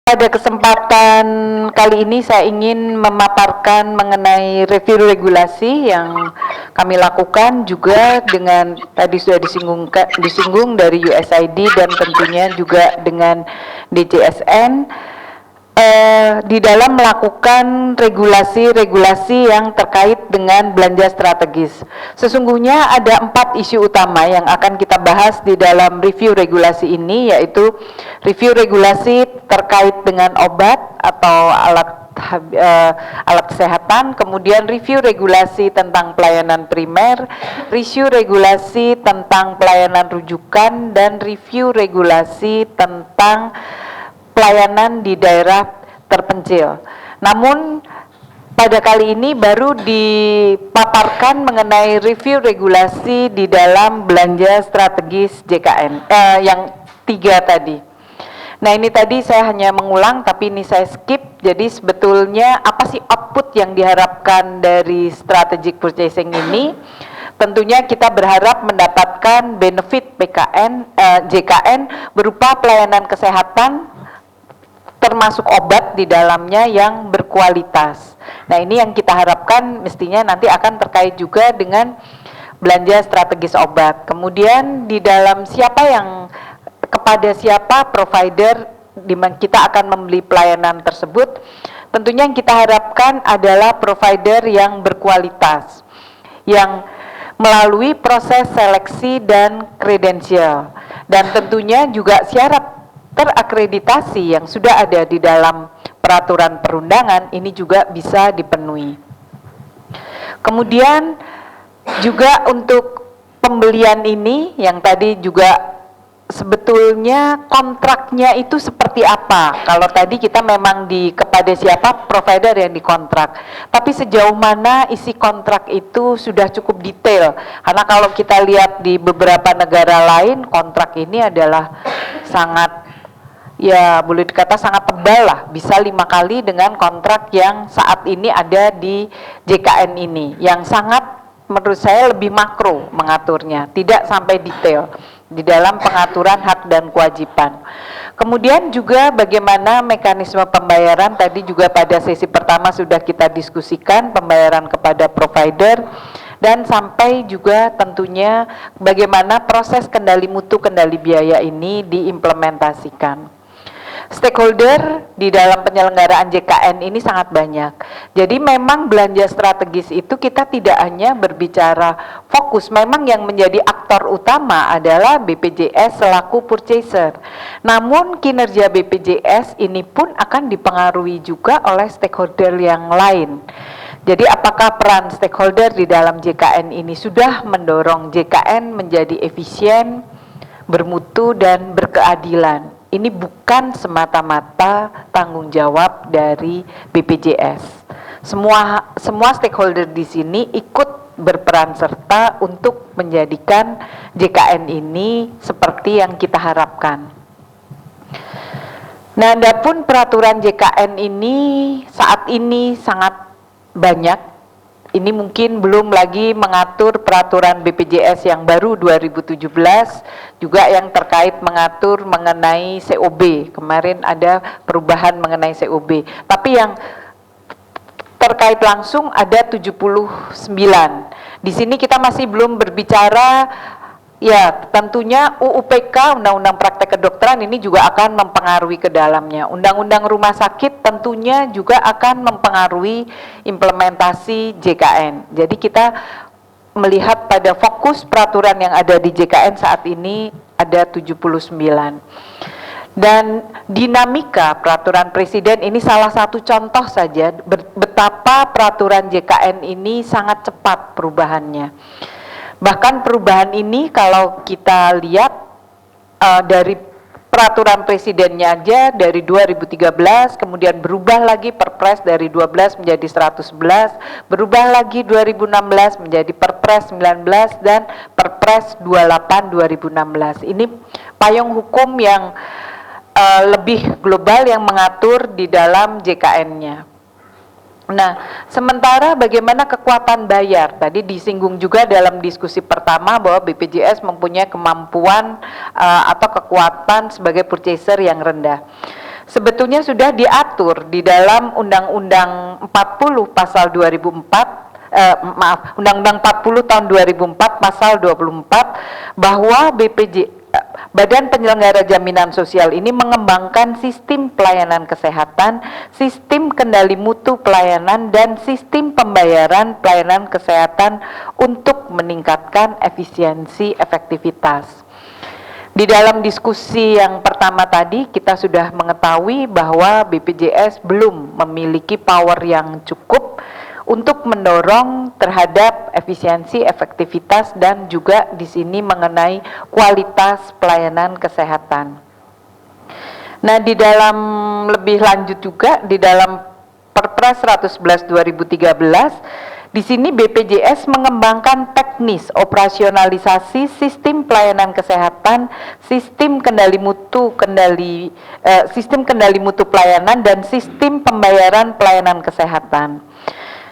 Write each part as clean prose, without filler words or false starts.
Pada kesempatan kali ini saya ingin memaparkan mengenai review regulasi yang kami lakukan juga dengan tadi sudah disinggung dari USAID dan tentunya juga dengan DJSN di dalam melakukan regulasi-regulasi yang terkait dengan belanja strategis. Sesungguhnya ada 4 isu utama yang akan kita bahas di dalam review regulasi ini, yaitu review regulasi terkait dengan obat atau alat kesehatan, kemudian review regulasi tentang pelayanan primer, review regulasi tentang pelayanan rujukan, dan review regulasi tentang pelayanan di daerah terpencil. Namun pada kali ini baru dipaparkan mengenai review regulasi di dalam belanja strategis JKN yang 3 tadi. Nah, ini tadi saya hanya mengulang tapi ini saya skip. Jadi sebetulnya apa sih output yang diharapkan dari strategic purchasing ini? Tentunya kita berharap mendapatkan benefit JKN berupa pelayanan kesehatan termasuk obat di dalamnya yang berkualitas. Nah, ini yang kita harapkan mestinya nanti akan terkait juga dengan belanja strategis obat. Kemudian di dalam kepada siapa provider di mana kita akan membeli pelayanan tersebut, tentunya yang kita harapkan adalah provider yang berkualitas, yang melalui proses seleksi dan kredensial, dan tentunya juga syarat terakreditasi yang sudah ada di dalam peraturan perundangan ini juga bisa dipenuhi. Kemudian juga untuk pembelian ini yang tadi juga sebetulnya kontraknya itu seperti apa? Kalau tadi kita memang kepada siapa provider yang dikontrak, tapi sejauh mana isi kontrak itu sudah cukup detail, karena kalau kita lihat di beberapa negara lain kontrak ini adalah sangat, ya boleh dikata sangat tebal lah, bisa 5 kali dengan kontrak yang saat ini ada di JKN ini, yang sangat menurut saya lebih makro mengaturnya, tidak sampai detail di dalam pengaturan hak dan kewajiban. Kemudian juga bagaimana mekanisme pembayaran, tadi juga pada sesi pertama sudah kita diskusikan pembayaran kepada provider, dan sampai juga tentunya bagaimana proses kendali mutu kendali biaya ini diimplementasikan. Stakeholder di dalam penyelenggaraan JKN ini sangat banyak. Jadi memang belanja strategis itu kita tidak hanya berbicara fokus, memang yang menjadi aktor utama adalah BPJS selaku purchaser. Namun kinerja BPJS ini pun akan dipengaruhi juga oleh stakeholder yang lain. Jadi apakah peran stakeholder di dalam JKN ini sudah mendorong JKN menjadi efisien, bermutu, dan berkeadilan? Ini bukan semata-mata tanggung jawab dari BPJS. Semua stakeholder di sini ikut berperan serta untuk menjadikan JKN ini seperti yang kita harapkan. Nah, adapun peraturan JKN ini saat ini sangat banyak. Ini mungkin belum lagi mengatur peraturan BPJS yang baru 2017, juga yang terkait mengatur mengenai COB. Kemarin ada perubahan mengenai COB. Tapi yang terkait langsung ada 79. Di sini kita masih belum berbicara, ya tentunya UUPK, Undang-Undang Praktek Kedokteran ini juga akan mempengaruhi ke dalamnya. Undang-Undang Rumah Sakit tentunya juga akan mempengaruhi implementasi JKN. Jadi kita melihat pada fokus peraturan yang ada di JKN saat ini ada 79. Dan dinamika peraturan presiden ini salah satu contoh saja betapa peraturan JKN ini sangat cepat perubahannya. Bahkan perubahan ini kalau kita lihat dari peraturan presidennya aja dari 2013, kemudian berubah lagi Perpres dari 12 menjadi 111, berubah lagi 2016 menjadi Perpres 19 dan Perpres 28 2016. Ini payung hukum yang lebih global yang mengatur di dalam JKN-nya. Nah, sementara bagaimana kekuatan bayar? Tadi disinggung juga dalam diskusi pertama bahwa BPJS mempunyai kemampuan atau kekuatan sebagai purchaser yang rendah. sebetulnya sudah diatur di dalam Undang-Undang 40 pasal 2004, Undang-Undang 40 tahun 2004 pasal 24, bahwa Badan Penyelenggara Jaminan Sosial ini mengembangkan sistem pelayanan kesehatan, sistem kendali mutu pelayanan, dan sistem pembayaran pelayanan kesehatan untuk meningkatkan efisiensi efektivitas. Di dalam diskusi yang pertama tadi, kita sudah mengetahui bahwa BPJS belum memiliki power yang cukup untuk mendorong terhadap efisiensi, efektivitas, dan juga di sini mengenai kualitas pelayanan kesehatan. Nah, di dalam lebih lanjut juga di dalam Perpres 111 2013, di sini BPJS mengembangkan teknis operasionalisasi sistem pelayanan kesehatan, sistem kendali mutu pelayanan, dan sistem pembayaran pelayanan kesehatan.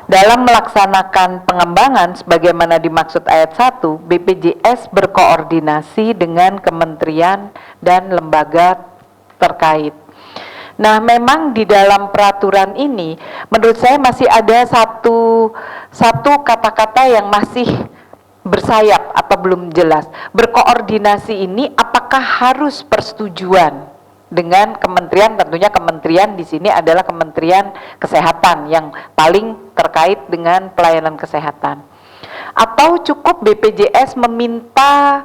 Dalam melaksanakan pengembangan sebagaimana dimaksud ayat 1, BPJS berkoordinasi dengan kementerian dan lembaga terkait. Nah, memang di dalam peraturan ini menurut saya masih ada satu kata-kata yang masih bersayap atau belum jelas. Berkoordinasi ini apakah harus persetujuan dengan kementerian? Tentunya kementerian di sini adalah Kementerian Kesehatan yang paling terkait dengan pelayanan kesehatan. Atau cukup BPJS meminta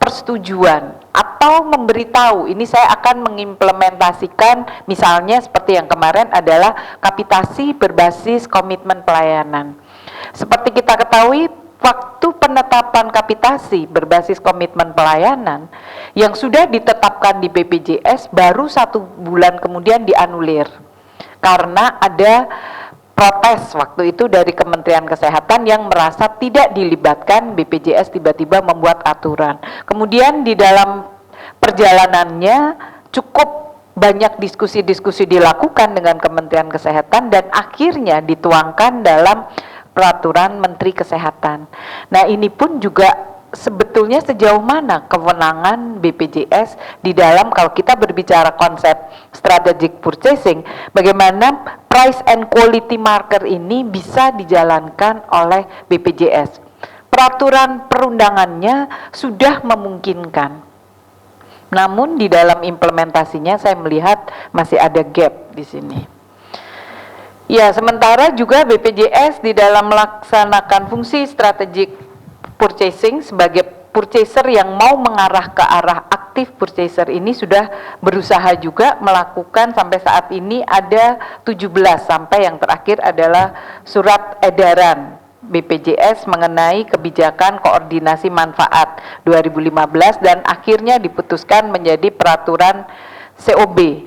persetujuan atau memberitahu, ini saya akan mengimplementasikan, misalnya seperti yang kemarin adalah kapitasi berbasis komitmen pelayanan. Seperti kita ketahui, waktu penetapan kapitasi berbasis komitmen pelayanan yang sudah ditetapkan di BPJS baru 1 bulan kemudian dianulir karena ada protes waktu itu dari Kementerian Kesehatan yang merasa tidak dilibatkan, BPJS tiba-tiba membuat aturan. Kemudian di dalam perjalanannya cukup banyak diskusi-diskusi dilakukan dengan Kementerian Kesehatan dan akhirnya dituangkan dalam peraturan Menteri Kesehatan. Nah, ini pun juga sebetulnya sejauh mana kewenangan BPJS di dalam, kalau kita berbicara konsep strategic purchasing, bagaimana price and quality marker ini bisa dijalankan oleh BPJS. Peraturan perundangannya sudah memungkinkan, namun di dalam implementasinya saya melihat masih ada gap di sini. Ya, sementara juga BPJS di dalam melaksanakan fungsi strategic purchasing sebagai purchaser yang mau mengarah ke arah aktif purchaser ini sudah berusaha juga melakukan, sampai saat ini ada 17, sampai yang terakhir adalah surat edaran BPJS mengenai kebijakan koordinasi manfaat 2015 dan akhirnya diputuskan menjadi peraturan COB.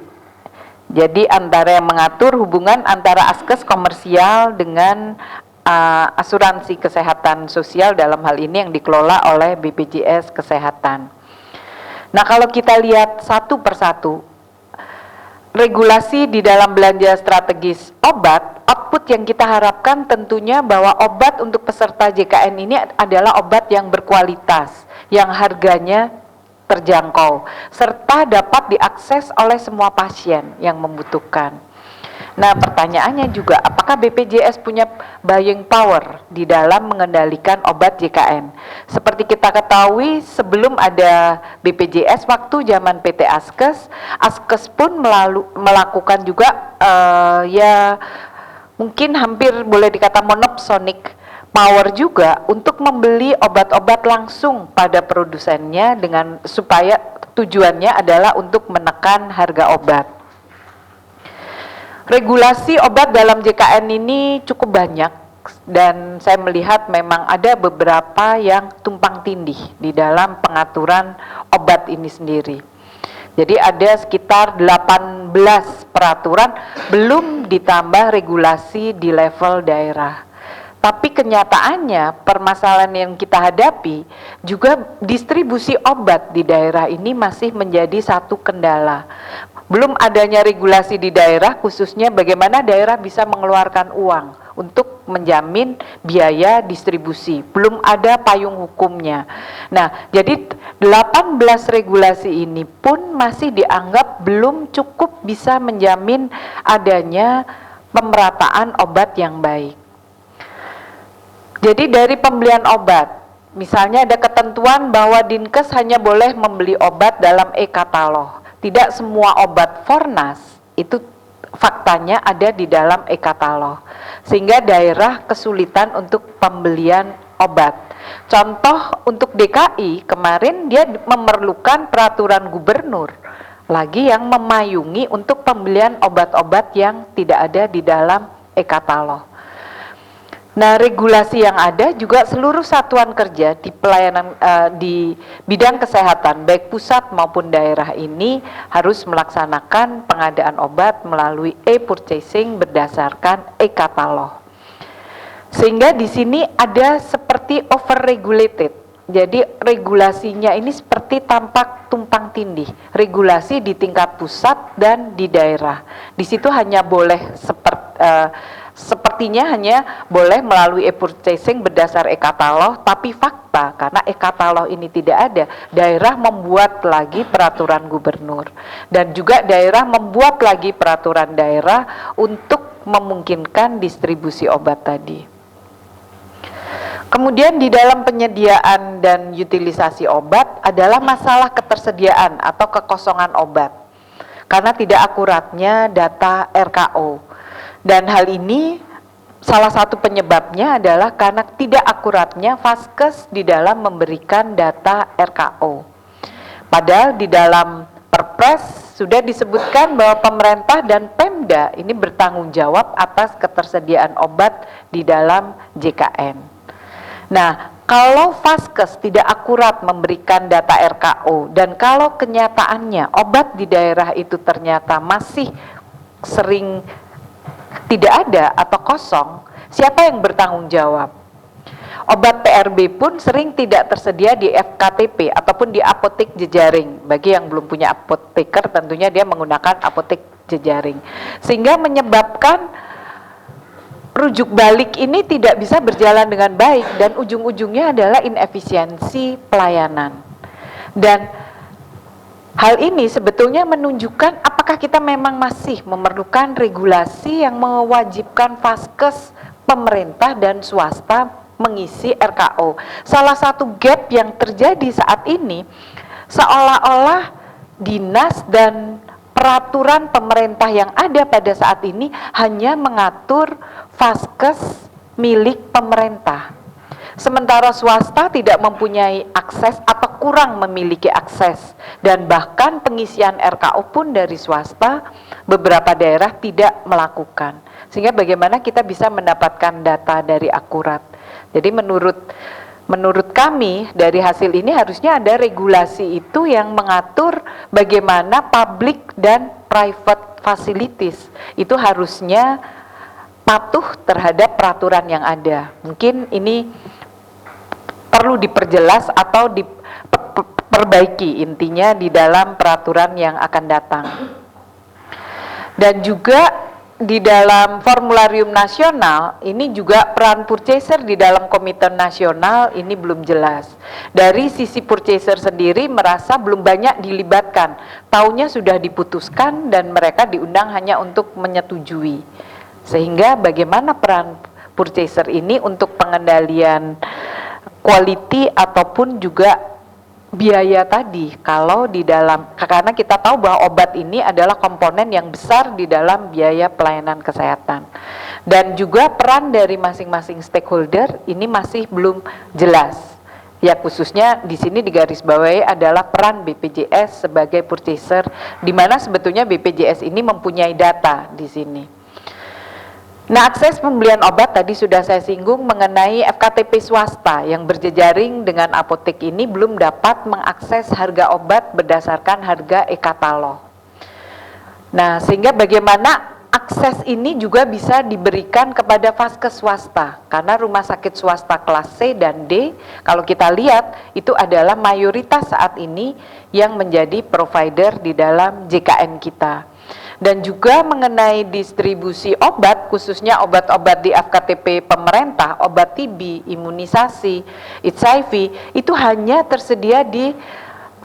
Jadi antara yang mengatur hubungan antara askes komersial dengan asuransi kesehatan sosial, dalam hal ini yang dikelola oleh BPJS Kesehatan. Nah, kalau kita lihat satu persatu, regulasi di dalam belanja strategis obat, output yang kita harapkan tentunya bahwa obat untuk peserta JKN ini adalah obat yang berkualitas, yang harganya terjangkau, serta dapat diakses oleh semua pasien yang membutuhkan. Nah, pertanyaannya juga, apakah BPJS punya buying power di dalam mengendalikan obat JKN? Seperti kita ketahui, sebelum ada BPJS, waktu zaman PT Askes, Askes pun melakukan juga ya mungkin hampir boleh dikata monopsonic power juga untuk membeli obat-obat langsung pada produsennya, dengan supaya tujuannya adalah untuk menekan harga obat. Regulasi obat dalam JKN ini cukup banyak dan saya melihat memang ada beberapa yang tumpang tindih di dalam pengaturan obat ini sendiri. Jadi ada sekitar 18 peraturan, belum ditambah regulasi di level daerah. Tapi kenyataannya permasalahan yang kita hadapi juga distribusi obat di daerah ini masih menjadi satu kendala. Belum adanya regulasi di daerah, khususnya bagaimana daerah bisa mengeluarkan uang untuk menjamin biaya distribusi. Belum ada payung hukumnya. Nah, jadi 18 regulasi ini pun masih dianggap belum cukup bisa menjamin adanya pemerataan obat yang baik. Jadi dari pembelian obat, misalnya ada ketentuan bahwa Dinkes hanya boleh membeli obat dalam e-katalog. Tidak semua obat Fornas itu faktanya ada di dalam e-katalog, sehingga daerah kesulitan untuk pembelian obat. Contoh untuk DKI kemarin dia memerlukan peraturan gubernur lagi yang memayungi untuk pembelian obat-obat yang tidak ada di dalam e-katalog. Nah, regulasi yang ada juga seluruh satuan kerja di pelayanan di bidang kesehatan baik pusat maupun daerah ini harus melaksanakan pengadaan obat melalui e-purchasing berdasarkan e-katalog. Sehingga di sini ada seperti over-regulated. Jadi regulasinya ini seperti tampak tumpang tindih. Regulasi di tingkat pusat dan di daerah. Di situ hanya boleh sepertinya hanya boleh melalui e-purchasing berdasar e-katalog, tapi fakta karena e-katalog ini tidak ada, daerah membuat lagi peraturan gubernur dan juga daerah membuat lagi peraturan daerah untuk memungkinkan distribusi obat tadi. Kemudian di dalam penyediaan dan utilisasi obat adalah masalah ketersediaan atau kekosongan obat karena tidak akuratnya data RKO. Dan hal ini salah satu penyebabnya adalah karena tidak akuratnya Vaskes di dalam memberikan data RKO. Padahal di dalam Perpres sudah disebutkan bahwa pemerintah dan Pemda ini bertanggung jawab atas ketersediaan obat di dalam JKN. Nah, kalau Vaskes tidak akurat memberikan data RKO dan kalau kenyataannya obat di daerah itu ternyata masih sering tidak ada atau kosong, siapa yang bertanggung jawab? Obat PRB pun sering tidak tersedia di FKTP ataupun di apotek jejaring. Bagi yang belum punya apoteker tentunya dia menggunakan apotek jejaring. Sehingga menyebabkan rujuk balik ini tidak bisa berjalan dengan baik dan ujung-ujungnya adalah inefisiensi pelayanan. Dan hal ini sebetulnya menunjukkan apakah kita memang masih memerlukan regulasi yang mewajibkan Vaskes, pemerintah dan swasta mengisi RKO. Salah satu gap yang terjadi saat ini seolah-olah dinas dan peraturan pemerintah yang ada pada saat ini hanya mengatur Vaskes milik pemerintah. Sementara swasta tidak mempunyai akses atau kurang memiliki akses dan bahkan pengisian RKO pun dari swasta beberapa daerah tidak melakukan. Sehingga bagaimana kita bisa mendapatkan data dari akurat. Jadi menurut kami dari hasil ini harusnya ada regulasi itu yang mengatur bagaimana public dan private facilities itu harusnya patuh terhadap peraturan yang ada. Mungkin ini perlu diperjelas atau diperbaiki intinya di dalam peraturan yang akan datang. Dan juga di dalam formularium nasional ini juga peran purchaser di dalam komite nasional ini belum jelas. Dari sisi purchaser sendiri merasa belum banyak dilibatkan. Taunya sudah diputuskan dan mereka diundang hanya untuk menyetujui. Sehingga bagaimana peran purchaser ini untuk pengendalian quality ataupun juga biaya tadi kalau di dalam, karena kita tahu bahwa obat ini adalah komponen yang besar di dalam biaya pelayanan kesehatan dan juga peran dari masing-masing stakeholder ini masih belum jelas ya, khususnya di sini digarisbawahi adalah peran BPJS sebagai purchaser di mana sebetulnya BPJS ini mempunyai data di sini. Nah, akses pembelian obat tadi sudah saya singgung mengenai FKTP swasta yang berjejaring dengan apotek ini belum dapat mengakses harga obat berdasarkan harga e-katalog. Nah, sehingga bagaimana akses ini juga bisa diberikan kepada Vaskes swasta karena rumah sakit swasta kelas C dan D kalau kita lihat itu adalah mayoritas saat ini yang menjadi provider di dalam JKN kita. Dan juga mengenai distribusi obat, khususnya obat-obat di FKTP pemerintah, obat TB, imunisasi, HIV, itu hanya tersedia di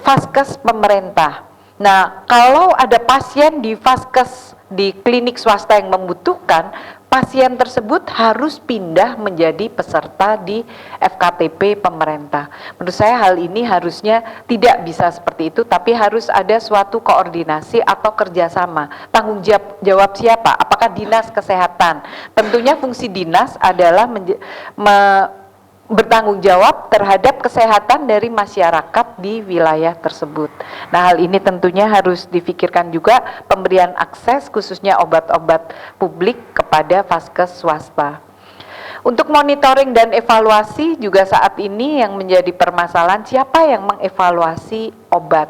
vaskes pemerintah. Nah, kalau ada pasien di vaskes di klinik swasta yang membutuhkan, pasien tersebut harus pindah menjadi peserta di FKTP pemerintah. Menurut saya hal ini harusnya tidak bisa seperti itu, tapi harus ada suatu koordinasi atau kerjasama. Tanggung jawab siapa? Apakah dinas kesehatan? Tentunya fungsi dinas adalah bertanggung jawab terhadap kesehatan dari masyarakat di wilayah tersebut. Nah, hal ini tentunya harus difikirkan juga pemberian akses khususnya obat-obat publik kepada vaskes swasta. Untuk monitoring dan evaluasi juga saat ini yang menjadi permasalahan, siapa yang mengevaluasi obat?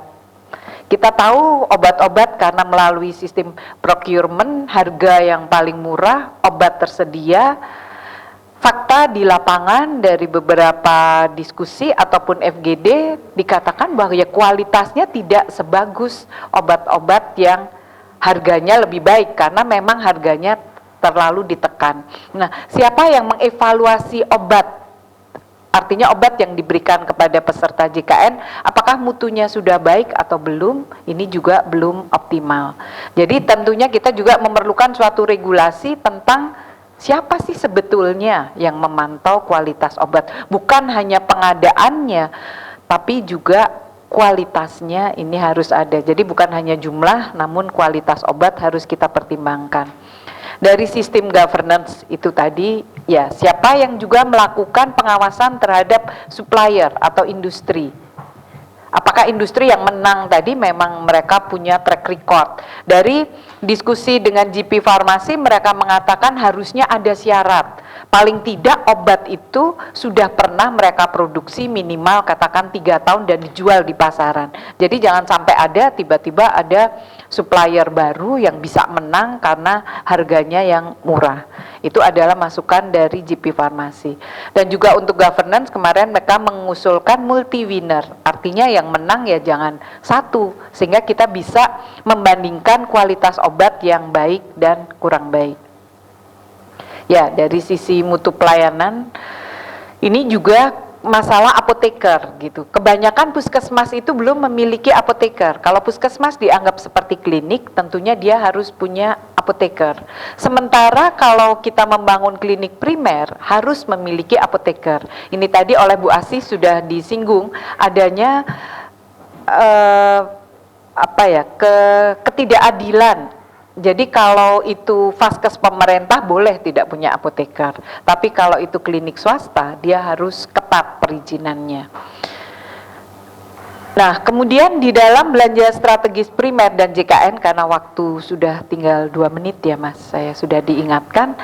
Kita tahu obat-obat karena melalui sistem procurement, harga yang paling murah, obat tersedia. Fakta di lapangan dari beberapa diskusi ataupun FGD dikatakan bahwa ya kualitasnya tidak sebagus obat-obat yang harganya lebih baik karena memang harganya terlalu ditekan. Nah, siapa yang mengevaluasi obat? Artinya obat yang diberikan kepada peserta JKN, apakah mutunya sudah baik atau belum? Ini juga belum optimal. Jadi tentunya kita juga memerlukan suatu regulasi tentang siapa sih sebetulnya yang memantau kualitas obat? Bukan hanya pengadaannya, tapi juga kualitasnya ini harus ada. Jadi bukan hanya jumlah, namun kualitas obat harus kita pertimbangkan. Dari sistem governance itu tadi, ya siapa yang juga melakukan pengawasan terhadap supplier atau industri? Apakah industri yang menang tadi memang mereka punya track record? Dari diskusi dengan GP Farmasi mereka mengatakan harusnya ada syarat. Paling tidak obat itu sudah pernah mereka produksi minimal katakan 3 tahun dan dijual di pasaran. Jadi jangan sampai ada tiba-tiba ada supplier baru yang bisa menang karena harganya yang murah. Itu adalah masukan dari GP Farmasi. Dan juga untuk governance kemarin mereka mengusulkan multi winner. Artinya yang menang ya jangan satu, sehingga kita bisa membandingkan kualitas obat yang baik dan kurang baik. Ya, dari sisi mutu pelayanan ini juga masalah apoteker gitu. Kebanyakan puskesmas itu belum memiliki apoteker. Kalau puskesmas dianggap seperti klinik, tentunya dia harus punya apoteker. Sementara kalau kita membangun klinik primer harus memiliki apoteker. Ini tadi oleh Bu Asih sudah disinggung adanya ketidakadilan. Jadi kalau itu vaskes pemerintah boleh tidak punya apoteker, tapi kalau itu klinik swasta dia harus ketat perizinannya. Nah, kemudian di dalam belanja strategis primer dan JKN, karena waktu sudah tinggal 2 menit ya Mas, saya sudah diingatkan.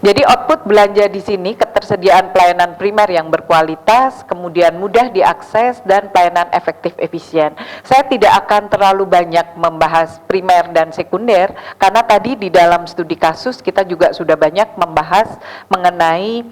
Jadi output belanja di sini ketersediaan pelayanan primer yang berkualitas, kemudian mudah diakses dan pelayanan efektif efisien. Saya tidak akan terlalu banyak membahas primer dan sekunder karena tadi di dalam studi kasus kita juga sudah banyak membahas mengenai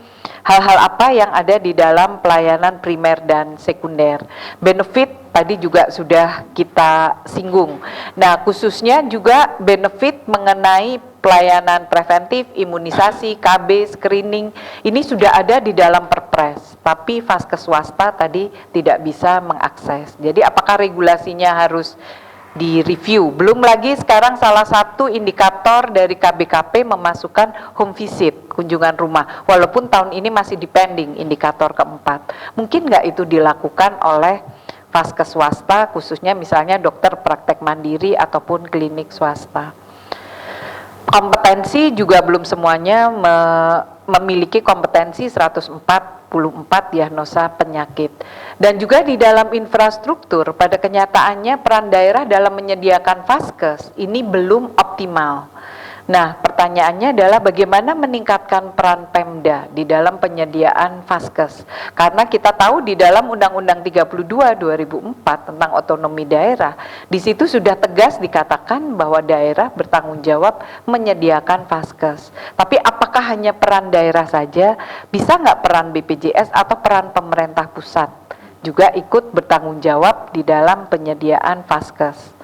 hal-hal apa yang ada di dalam pelayanan primer dan sekunder. Benefit tadi juga sudah kita singgung. Nah, khususnya juga benefit mengenai pelayanan preventif, imunisasi, KB, screening, ini sudah ada di dalam Perpres, tapi vaskes swasta tadi tidak bisa mengakses. Jadi apakah regulasinya harus direview? Belum lagi sekarang salah satu indikator dari KBKP memasukkan home visit, kunjungan rumah, walaupun tahun ini masih depending indikator keempat. Mungkin nggak itu dilakukan oleh vaskes swasta, khususnya misalnya dokter praktek mandiri ataupun klinik swasta. Kompetensi juga belum semuanya memiliki kompetensi 144 diagnosa penyakit. Dan juga di dalam infrastruktur, pada kenyataannya peran daerah dalam menyediakan vaskes ini belum optimal. Nah, pertanyaannya adalah bagaimana meningkatkan peran Pemda di dalam penyediaan vaskes. Karena kita tahu di dalam Undang-Undang 32 2004 tentang otonomi daerah, di situ sudah tegas dikatakan bahwa daerah bertanggung jawab menyediakan vaskes. Tapi apakah hanya peran daerah saja? Bisa nggak peran BPJS atau peran pemerintah pusat juga ikut bertanggung jawab di dalam penyediaan vaskes?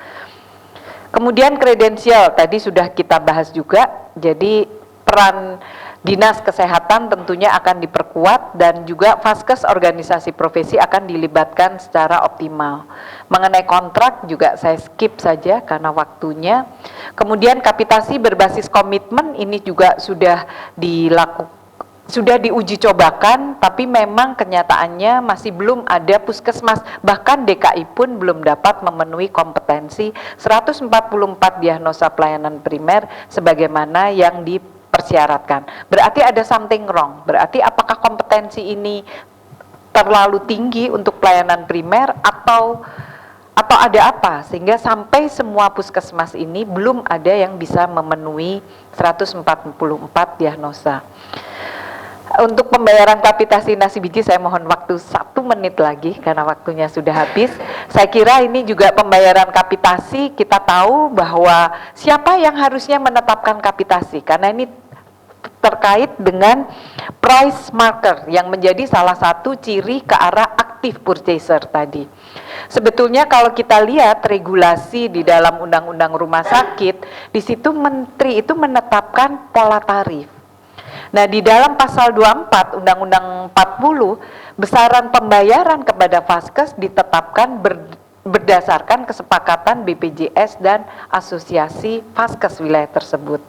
Kemudian kredensial tadi sudah kita bahas juga, jadi peran Dinas Kesehatan tentunya akan diperkuat dan juga Vaskes organisasi profesi akan dilibatkan secara optimal. Mengenai kontrak juga saya skip saja karena waktunya. Kemudian kapitasi berbasis komitmen ini juga sudah diuji cobakan, tapi memang kenyataannya masih belum ada puskesmas, bahkan DKI pun belum dapat memenuhi kompetensi 144 diagnosa pelayanan primer sebagaimana yang dipersyaratkan. Berarti ada something wrong, berarti apakah kompetensi ini terlalu tinggi untuk pelayanan primer atau ada apa sehingga sampai semua puskesmas ini belum ada yang bisa memenuhi 144 diagnosa. Untuk pembayaran kapitasi nasi biji saya mohon waktu 1 menit lagi karena waktunya sudah habis. Saya kira ini juga pembayaran kapitasi, kita tahu bahwa siapa yang harusnya menetapkan kapitasi karena ini terkait dengan price marker yang menjadi salah satu ciri ke arah active purchaser tadi. Sebetulnya kalau kita lihat regulasi di dalam undang-undang rumah sakit, di situ menteri itu menetapkan pola tarif. Nah, di dalam pasal 24 Undang-Undang 40, besaran pembayaran kepada Vaskes ditetapkan berdasarkan kesepakatan BPJS dan asosiasi Vaskes wilayah tersebut.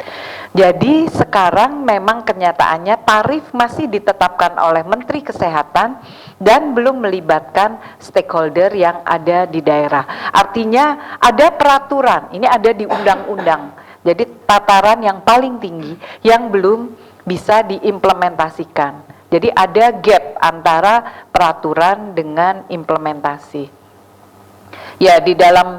Jadi sekarang memang kenyataannya tarif masih ditetapkan oleh Menteri Kesehatan dan belum melibatkan stakeholder yang ada di daerah. Artinya ada peraturan, ini ada di undang-undang. Jadi tataran yang paling tinggi yang belum bisa diimplementasikan. Jadi ada gap antara peraturan dengan implementasi. Ya, di dalam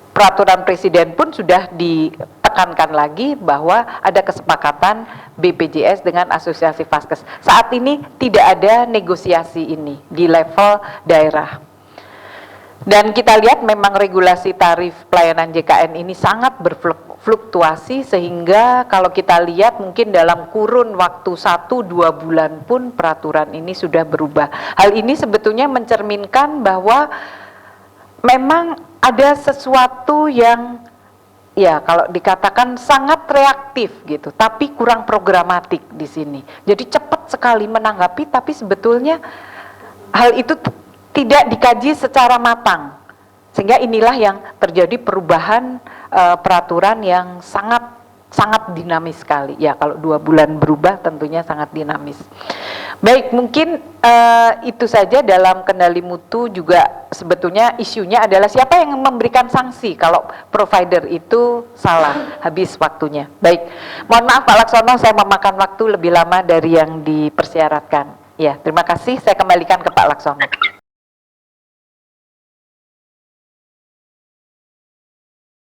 peraturan presiden pun sudah ditekankan lagi bahwa ada kesepakatan BPJS dengan asosiasi Vaskes. Saat ini tidak ada negosiasi ini di level daerah. Dan kita lihat memang regulasi tarif pelayanan JKN ini sangat berfluktuasi sehingga kalau kita lihat mungkin dalam kurun waktu 1-2 bulan pun peraturan ini sudah berubah. Hal ini sebetulnya mencerminkan bahwa memang ada sesuatu yang ya kalau dikatakan sangat reaktif gitu, tapi kurang programatik di sini. Jadi cepat sekali menanggapi tapi sebetulnya hal itu tidak dikaji secara matang, sehingga inilah yang terjadi perubahan peraturan yang sangat dinamis sekali. Ya kalau 2 bulan berubah tentunya sangat dinamis. Baik, mungkin itu saja dalam kendali mutu. Juga sebetulnya isunya adalah siapa yang memberikan sanksi kalau provider itu salah. Habis waktunya. Baik, mohon maaf Pak Laksono, saya memakan waktu lebih lama dari yang dipersyaratkan. Ya, terima kasih, saya kembalikan ke Pak Laksono.